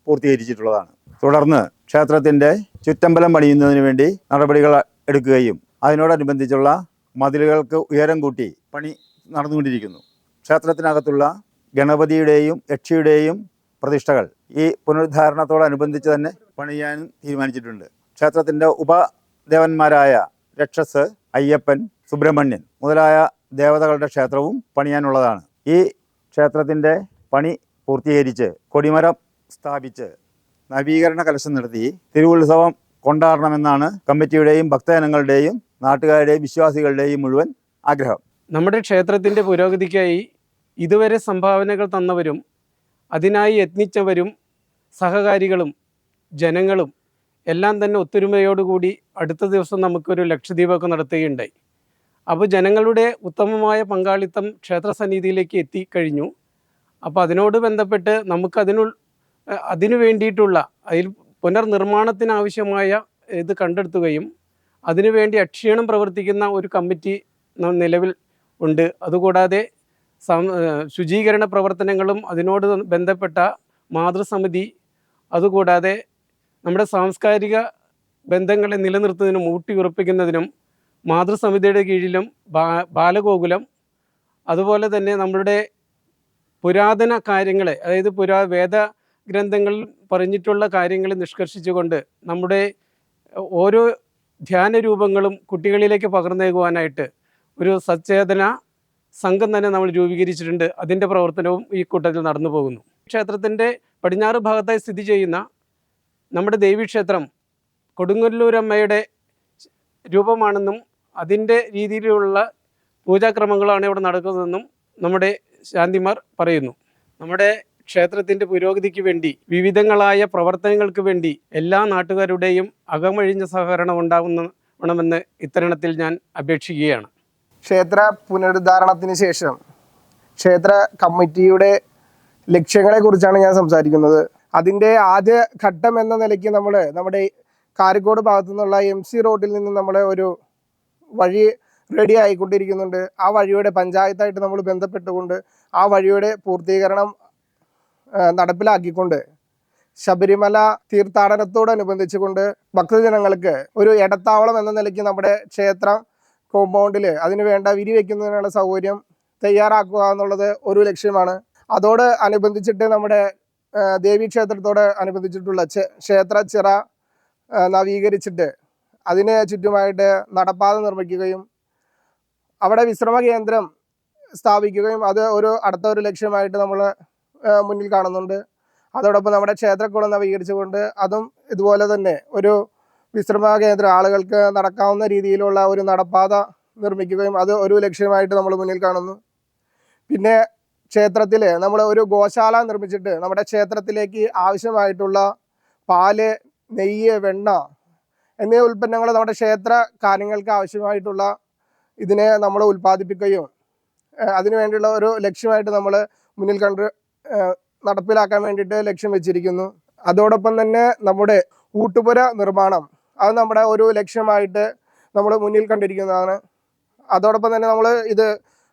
പൂർത്തീകരിച്ചിട്ടുള്ളതാണ്. തുടർന്ന് ക്ഷേത്രത്തിൻ്റെ ചുറ്റമ്പലം പണിയുന്നതിന് വേണ്ടി നടപടികൾ എടുക്കുകയും അതിനോടനുബന്ധിച്ചുള്ള മതിലുകൾക്ക് ഉയരം കൂട്ടി പണി നടന്നുകൊണ്ടിരിക്കുന്നു. ക്ഷേത്രത്തിനകത്തുള്ള ഗണപതിയുടെയും യക്ഷിയുടെയും പ്രതിഷ്ഠകൾ ഈ പുനരുദ്ധാരണത്തോടനുബന്ധിച്ച് തന്നെ പണിയാനും തീരുമാനിച്ചിട്ടുണ്ട്. ക്ഷേത്രത്തിൻ്റെ ഉപദേവന്മാരായ രക്ഷസ്, അയ്യപ്പൻ, സുബ്രഹ്മണ്യൻ മുതലായ ദേവതകളുടെ ക്ഷേത്രവും പണിയാനുള്ളതാണ്. ഈ ക്ഷേത്രത്തിൻ്റെ പണി പൂർത്തീകരിച്ച് കൊടിമരം സ്ഥാപിച്ച് നവീകരണ കലശം നടത്തി തിരുവുത്സവം കൊണ്ടാടണമെന്നാണ് കമ്മിറ്റിയുടെയും ഭക്തജനങ്ങളുടെയും നാട്ടുകാരുടെയും വിശ്വാസികളുടെയും മുഴുവൻ ആഗ്രഹം. നമ്മുടെ ക്ഷേത്രത്തിൻ്റെ പുരോഗതിക്കായി ഇതുവരെ സംഭാവനകൾ തന്നവരും അതിനായി യത്നിച്ചവരും സഹകാരികളും ജനങ്ങളും എല്ലാം തന്നെ ഒത്തൊരുമയോടുകൂടി അടുത്ത ദിവസം നമുക്കൊരു ലക്ഷദ്വീപൊക്കെ നടത്തുകയുണ്ടായി. അപ്പോൾ ജനങ്ങളുടെ ഉത്തമമായ പങ്കാളിത്തം ക്ഷേത്രസന്നിധിയിലേക്ക് എത്തിക്കഴിഞ്ഞു. അപ്പോൾ അതിനോട് ബന്ധപ്പെട്ട് അതിനു വേണ്ടിയിട്ടുള്ള അതിൽ പുനർനിർമ്മാണത്തിനാവശ്യമായ ഇത് കണ്ടെടുത്തുകയും അതിനുവേണ്ടി അക്ഷീണം പ്രവർത്തിക്കുന്ന ഒരു കമ്മിറ്റി നിലവിൽ ഉണ്ട്. അതുകൂടാതെ ശുചീകരണ പ്രവർത്തനങ്ങളും അതിനോട് ബന്ധപ്പെട്ട മാതൃസമിതി, അതുകൂടാതെ നമ്മുടെ സാംസ്കാരിക ബന്ധങ്ങളെ നിലനിർത്തുന്നതിനും ഊട്ടിയുറപ്പിക്കുന്നതിനും മാതൃസമിതിയുടെ കീഴിലും ബാലഗോകുലം, അതുപോലെ തന്നെ നമ്മളുടെ പുരാതന കാര്യങ്ങളെ, അതായത് വേദഗ്രന്ഥങ്ങളിൽ പറഞ്ഞിട്ടുള്ള കാര്യങ്ങളെ നിഷ്കർഷിച്ചുകൊണ്ട് നമ്മുടെ ഓരോ ധ്യാന രൂപങ്ങളും കുട്ടികളിലേക്ക് പകർന്നേകുവാനായിട്ട് ഒരു സച്ചേതന സംഘം തന്നെ നമ്മൾ രൂപീകരിച്ചിട്ടുണ്ട്. അതിൻ്റെ പ്രവർത്തനവും ഈ കൂട്ടത്തിൽ നടന്നു പോകുന്നു. ക്ഷേത്രത്തിൻ്റെ പടിഞ്ഞാറ് ഭാഗത്തായി സ്ഥിതി ചെയ്യുന്ന നമ്മുടെ ദേവീക്ഷേത്രം കൊടുങ്ങല്ലൂരമ്മയുടെ രൂപമാണെന്നും അതിൻ്റെ രീതിയിലുള്ള പൂജാക്രമങ്ങളാണ് ഇവിടെ നടക്കുന്നതെന്നും നമ്മുടെ ശാന്തിമാർ പറയുന്നു. നമ്മുടെ ക്ഷേത്രത്തിൻ്റെ പുരോഗതിക്ക് വേണ്ടി വിവിധങ്ങളായ പ്രവർത്തനങ്ങൾക്ക് വേണ്ടി എല്ലാ നാട്ടുകാരുടെയും അകമഴിഞ്ഞ സഹകരണം ഉണ്ടാവണമെന്ന് ഇത്തരണത്തിൽ ഞാൻ അപേക്ഷിക്കുകയാണ്. ക്ഷേത്ര പുനരുദ്ധാരണത്തിന് ശേഷം ക്ഷേത്ര കമ്മിറ്റിയുടെ ലക്ഷ്യങ്ങളെക്കുറിച്ചാണ് ഞാൻ സംസാരിക്കുന്നത്. അതിൻ്റെ ആദ്യ ഘട്ടം എന്ന നിലയ്ക്ക് നമ്മുടെ കാരിക്കോട് ഭാഗത്തു നിന്നുള്ള MC റോഡിൽ നിന്ന് നമ്മൾ ഒരു വഴി റെഡി ആയിക്കൊണ്ടിരിക്കുന്നുണ്ട്. ആ വഴിയുടെ പഞ്ചായത്തായിട്ട് നമ്മൾ ബന്ധപ്പെട്ടുകൊണ്ട് ആ വഴിയുടെ പൂർത്തീകരണം നടപ്പിലാക്കിക്കൊണ്ട് ശബരിമല തീർത്ഥാടനത്തോടനുബന്ധിച്ചുകൊണ്ട് ഭക്തജനങ്ങൾക്ക് ഒരു ഇടത്താവളം എന്ന നിലയ്ക്ക് നമ്മുടെ ക്ഷേത്ര കോമ്പൗണ്ടിൽ അതിന് വേണ്ട വിരിവെക്കുന്നതിനുള്ള സൗകര്യം തയ്യാറാക്കുക എന്നുള്ളത് ഒരു ലക്ഷ്യമാണ്. അതോട് അനുബന്ധിച്ചിട്ട് നമ്മുടെ ദേവീക്ഷേത്രത്തോട് അനുബന്ധിച്ചിട്ടുള്ള ക്ഷേത്ര ചിറ നവീകരിച്ചിട്ട് അതിന് ചുറ്റുമായിട്ട് നടപ്പാത നിർമ്മിക്കുകയും അവിടെ വിശ്രമ കേന്ദ്രം സ്ഥാപിക്കുകയും അത് അടുത്ത ഒരു ലക്ഷ്യമായിട്ട് നമ്മൾ മുന്നിൽ കാണുന്നുണ്ട്. അതോടൊപ്പം നമ്മുടെ ക്ഷേത്രക്കുളം നവീകരിച്ചുകൊണ്ട് അതും ഇതുപോലെ തന്നെ ഒരു വിശ്രമ കേന്ദ്രം, ആളുകൾക്ക് നടക്കാവുന്ന രീതിയിലുള്ള ഒരു നടപ്പാത നിർമ്മിക്കുകയും അത് ഒരു ലക്ഷ്യമായിട്ട് നമ്മൾ മുന്നിൽ കാണുന്നു. പിന്നെ ക്ഷേത്രത്തിൽ നമ്മൾ ഒരു ഗോശാല നിർമ്മിച്ചിട്ട് നമ്മുടെ ക്ഷേത്രത്തിലേക്ക് ആവശ്യമായിട്ടുള്ള പാല്, നെയ്യ്, വെണ്ണ എന്നീ ഉൽപ്പന്നങ്ങൾ നമ്മുടെ ക്ഷേത്ര കാര്യങ്ങൾക്ക് ആവശ്യമായിട്ടുള്ള ഇതിനെ നമ്മൾ ഉൽപ്പാദിപ്പിക്കുകയും അതിനു വേണ്ടിയുള്ള ഒരു ലക്ഷ്യമായിട്ട് നമ്മൾ മുന്നിൽ കണ്ട് നടപ്പിലാക്കാൻ വേണ്ടിയിട്ട് ലക്ഷ്യം വെച്ചിരിക്കുന്നു. അതോടൊപ്പം തന്നെ നമ്മുടെ ഊട്ടുപുര നിർമ്മാണം അത് നമ്മുടെ ഒരു ലക്ഷ്യമായിട്ട് നമ്മൾ മുന്നിൽ കണ്ടിരിക്കുന്നതാണ്. അതോടൊപ്പം തന്നെ നമ്മൾ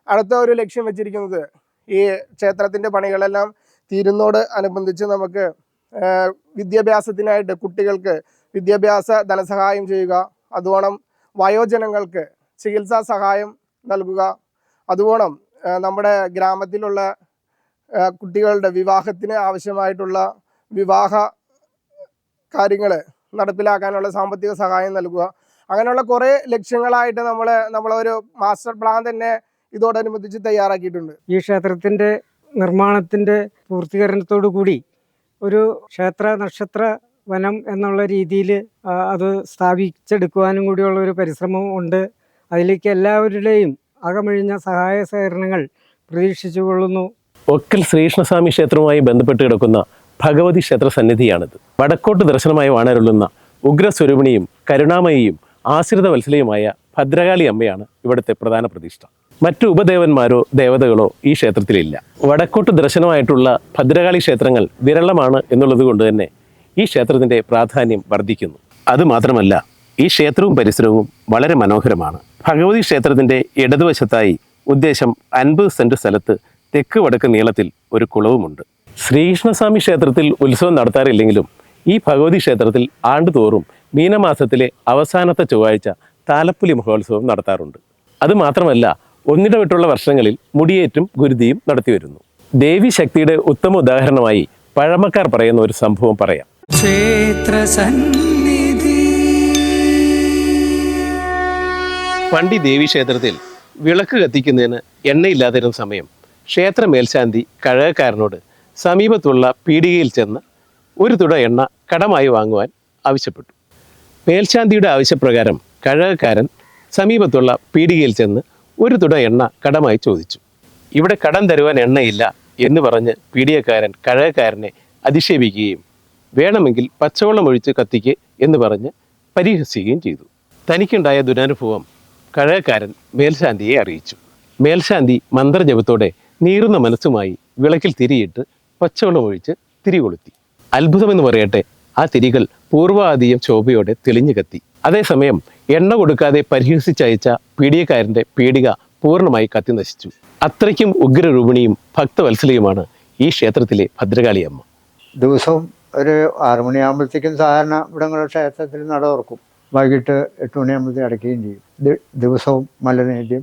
അടുത്ത ഒരു ലക്ഷ്യം വെച്ചിരിക്കുന്നത് ഈ ക്ഷേത്രത്തിൻ്റെ പണികളെല്ലാം തീരുന്നതോട് അനുബന്ധിച്ച് നമുക്ക് വിദ്യാഭ്യാസത്തിനായിട്ട് കുട്ടികൾക്ക് വിദ്യാഭ്യാസ ധനസഹായം ചെയ്യുക, അതുവേണം വയോജനങ്ങൾക്ക് ചികിത്സാ സഹായം നൽകുക, അതുവേണം നമ്മുടെ ഗ്രാമത്തിലുള്ള കുട്ടികളുടെ വിവാഹത്തിന് ആവശ്യമായിട്ടുള്ള വിവാഹ കാര്യങ്ങൾ നടപ്പിലാക്കാനുള്ള സാമ്പത്തിക സഹായം നൽകുക. അങ്ങനെയുള്ള കുറേ ലക്ഷ്യങ്ങളായിട്ട് നമ്മളൊരു മാസ്റ്റർ പ്ലാൻ തന്നെ ഇതോടനുബന്ധിച്ച് തയ്യാറാക്കിയിട്ടുണ്ട്. ഈ ക്ഷേത്രത്തിൻ്റെ നിർമ്മാണത്തിൻ്റെ പൂർത്തീകരണത്തോടു കൂടി ഒരു ക്ഷേത്ര നക്ഷത്ര വനം എന്നുള്ള രീതിയിൽ അത് സ്ഥാപിച്ചെടുക്കുവാനും കൂടിയുള്ള ഒരു പരിശ്രമം ഉണ്ട്. അതിലേക്ക് എല്ലാവരുടെയും അകമഴിഞ്ഞ സഹായ സഹകരണങ്ങൾ പ്രതീക്ഷിച്ചുകൊള്ളുന്നു. ഒക്കൽ ശ്രീകൃഷ്ണസ്വാമി ക്ഷേത്രവുമായി ബന്ധപ്പെട്ട് കിടക്കുന്ന ഭഗവതി ക്ഷേത്ര സന്നിധിയാണിത്. വടക്കോട്ട് ദർശനമായി വാണരുളുന്ന ഉഗ്രസ്വരൂപിണിയും കരുണാമയിയും ആശ്രിത വത്സലയുമായ ഭദ്രകാളി അമ്മയാണ് ഇവിടുത്തെ പ്രധാന പ്രതിഷ്ഠ. മറ്റു ഉപദേവന്മാരോ ദേവതകളോ ഈ ക്ഷേത്രത്തിലില്ല. വടക്കോട്ട് ദർശനമായിട്ടുള്ള ഭദ്രകാളി ക്ഷേത്രങ്ങൾ വിരളമാണ് എന്നുള്ളത് കൊണ്ട് തന്നെ ഈ ക്ഷേത്രത്തിൻ്റെ പ്രാധാന്യം വർദ്ധിക്കുന്നു. അതുമാത്രമല്ല, ഈ ക്ഷേത്രവും പരിസരവും വളരെ മനോഹരമാണ്. ഭഗവതി ക്ഷേത്രത്തിൻ്റെ ഇടതുവശത്തായി ഉദ്ദേശം 50 സെൻറ് സ്ഥലത്ത് തെക്ക് വടക്ക് നീളത്തിൽ ഒരു കുളവുമുണ്ട്. ശ്രീകൃഷ്ണസ്വാമി ക്ഷേത്രത്തിൽ ഉത്സവം നടത്താറില്ലെങ്കിലും ഈ ഭഗവതി ക്ഷേത്രത്തിൽ ആണ്ടുതോറും മീനമാസത്തിലെ അവസാനത്തെ ചൊവ്വാഴ്ച താലപ്പൊലി മഹോത്സവം നടത്താറുണ്ട്. അതുമാത്രമല്ല, ഒന്നിടവിട്ടുള്ള വർഷങ്ങളിൽ മുടിയേറ്റും ഗുരുതിയും നടത്തിവരുന്നു. ദേവി ശക്തിയുടെ ഉത്തമ ഉദാഹരണമായി പഴമക്കാർ പറയുന്ന ഒരു സംഭവം പറയാം. പണ്ടി ദേവി ക്ഷേത്രത്തിൽ വിളക്ക് കത്തിക്കുന്നതിന് എണ്ണയില്ലാതിരുന്ന സമയം ക്ഷേത്ര മേൽശാന്തി കഴകക്കാരനോട് സമീപത്തുള്ള പീടികയിൽ ചെന്ന് ഒരു തുട എണ്ണ കടമായി വാങ്ങുവാൻ ആവശ്യപ്പെട്ടു. മേൽശാന്തിയുടെ ആവശ്യപ്രകാരം കഴകക്കാരൻ സമീപത്തുള്ള പീടികയിൽ ചെന്ന് ഒരു തുട എണ്ണ കടമായി ചോദിച്ചു. ഇവിടെ കടം തരുവാൻ എണ്ണയില്ല എന്ന് പറഞ്ഞ് പീടികക്കാരൻ കഴകക്കാരനെ അധിക്ഷേപിക്കുകയും വേണമെങ്കിൽ പച്ചവെള്ളം ഒഴിച്ച് കത്തിക്ക് എന്ന് പറഞ്ഞ് പരിഹസിക്കുകയും ചെയ്തു. തനിക്കുണ്ടായ ദുരനുഭവം കഴകക്കാരൻ മേൽശാന്തിയെ അറിയിച്ചു. മേൽശാന്തി മന്ത്രജപത്തോടെ നീറുന്ന മനസ്സുമായി വിളക്കിൽ തിരിയിട്ട് പച്ചവെള്ളം ഒഴിച്ച് തിരി കൊളുത്തി. അത്ഭുതമെന്ന് പറയട്ടെ, ആ തിരികൾ പൂർവാധികം ശോഭയോടെ തെളിഞ്ഞു കത്തി. അതേസമയം എണ്ണ കൊടുക്കാതെ പരിഹസിച്ചയച്ച പീഡികക്കാരൻ്റെ പീഡിക പൂർണ്ണമായി കത്തി നശിച്ചു. അത്രയ്ക്കും ഉഗ്രരൂപിണിയും ഭക്തവത്സലയുമാണ് ഈ ക്ഷേത്രത്തിലെ ഭദ്രകാളി അമ്മ. ദിവസവും ഒരു 6 മണിയാകുമ്പോഴത്തേക്കും സാധാരണ ഇവിടങ്ങളുടെ ക്ഷേത്രത്തിൽ നട തുറക്കും. വൈകിട്ട് 8 മണിയാകുമ്പോഴത്തേക്ക് അടയ്ക്കുകയും ചെയ്യും. ദിവസവും മലനേദ്യം,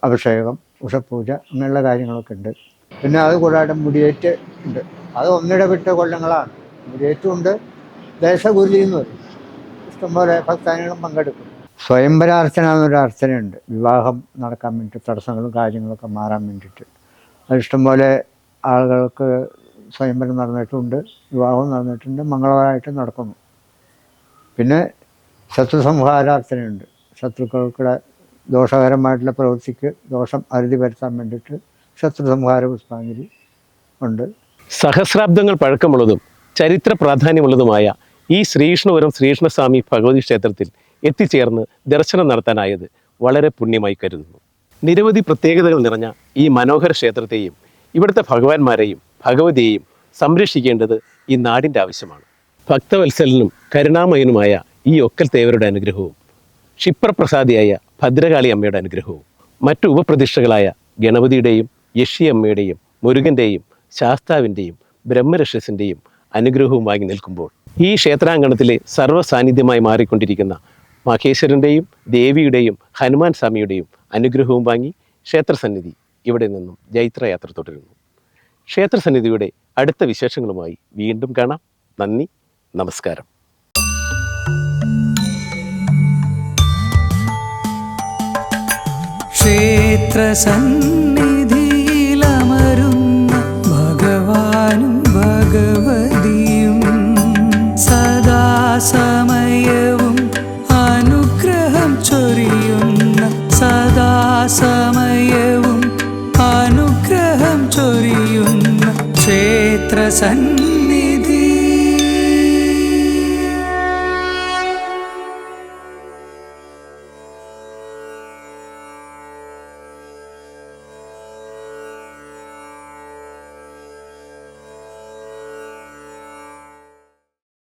അഭിഷേകം, ഉഷപൂജ അങ്ങനെയുള്ള കാര്യങ്ങളൊക്കെ ഉണ്ട്. പിന്നെ അത് കൂടാതെ മുടിയേറ്റ് ഉണ്ട്. അത് ഒന്നിടവിട്ട കൊല്ലങ്ങളാണ്. മുടിയേറ്റുമുണ്ട്. ദേശഗുരുതി എന്ന് പറയും. ഇഷ്ടംപോലെ ഭക്താനികളും പങ്കെടുക്കും. സ്വയംവരാർച്ചന എന്നൊരു അർച്ചനയുണ്ട്. വിവാഹം നടക്കാൻ വേണ്ടിയിട്ട് തടസ്സങ്ങളും കാര്യങ്ങളൊക്കെ മാറാൻ വേണ്ടിയിട്ട് അത് ഇഷ്ടംപോലെ ആളുകൾക്ക് സ്വയംവരം നടന്നിട്ടുണ്ട്, വിവാഹവും നടന്നിട്ടുണ്ട്, മംഗളകരമായിട്ട് നടക്കുന്നു. പിന്നെ ശത്രുസംഹാരാർച്ചനയുണ്ട്. ശത്രുക്കൾക്കുടെ ദോഷകരമായിട്ടുള്ള പ്രവൃത്തിക്ക് ദോഷം അറുതി വരുത്താൻ വേണ്ടിയിട്ട് ശത്രുസംഹാര പുഷ്പാഞ്ജലി ഉണ്ട്. സഹസ്രാബ്ദങ്ങൾ പഴക്കമുള്ളതും ചരിത്ര പ്രാധാന്യമുള്ളതുമായ ഈ ശ്രീകൃഷ്ണപുരം ശ്രീകൃഷ്ണസ്വാമി ഭഗവതി ക്ഷേത്രത്തിൽ എത്തിച്ചേർന്ന് ദർശനം നടത്താനായത് വളരെ പുണ്യമായി കരുതുന്നു. നിരവധി പ്രത്യേകതകൾ നിറഞ്ഞ ഈ മനോഹര ക്ഷേത്രത്തെയും ഇവിടുത്തെ ഭഗവാന്മാരെയും ഭഗവതിയെയും സംരക്ഷിക്കേണ്ടത് ഈ നാടിൻ്റെ ആവശ്യമാണ്. ഭക്തവത്സലനും കരുണാമയനുമായ ഈ ഒക്കൽ തേവരുടെ അനുഗ്രഹവും ക്ഷിപ്രപ്രസാദിയായ ഭദ്രകാളി അമ്മയുടെ അനുഗ്രഹവും മറ്റു ഉപപ്രതിഷ്ഠകളായ ഗണപതിയുടെയും യക്ഷിയമ്മയുടെയും മുരുകൻ്റെയും ശാസ്താവിൻ്റെയും ബ്രഹ്മരക്ഷസിൻ്റെയും അനുഗ്രഹവും വാങ്ങി നിൽക്കുമ്പോൾ ഈ ക്ഷേത്രാങ്കണത്തിലെ സർവ്വസാന്നിധ്യമായി മാറിക്കൊണ്ടിരിക്കുന്ന മഹേശ്വരൻ്റെയും ദേവിയുടെയും ഹനുമാൻ സ്വാമിയുടെയും അനുഗ്രഹവും വാങ്ങി ക്ഷേത്രസന്നിധി ഇവിടെ നിന്നും ജൈത്രയാത്ര തുടരുന്നു. ക്ഷേത്രസന്നിധിയുടെ അടുത്ത വിശേഷങ്ങളുമായി വീണ്ടും കാണാം. നന്ദി, നമസ്കാരം. ക്ഷേത്രസന്നിധിയിലമരുന്ന ഭഗവാനും ഭഗവതിയും സദാസമയവും അനുഗ്രഹം ചൊരിയുന്ന സദാസമയവും അനുഗ്രഹം ചൊരിയുന്ന ക്ഷേത്രസന്നിധി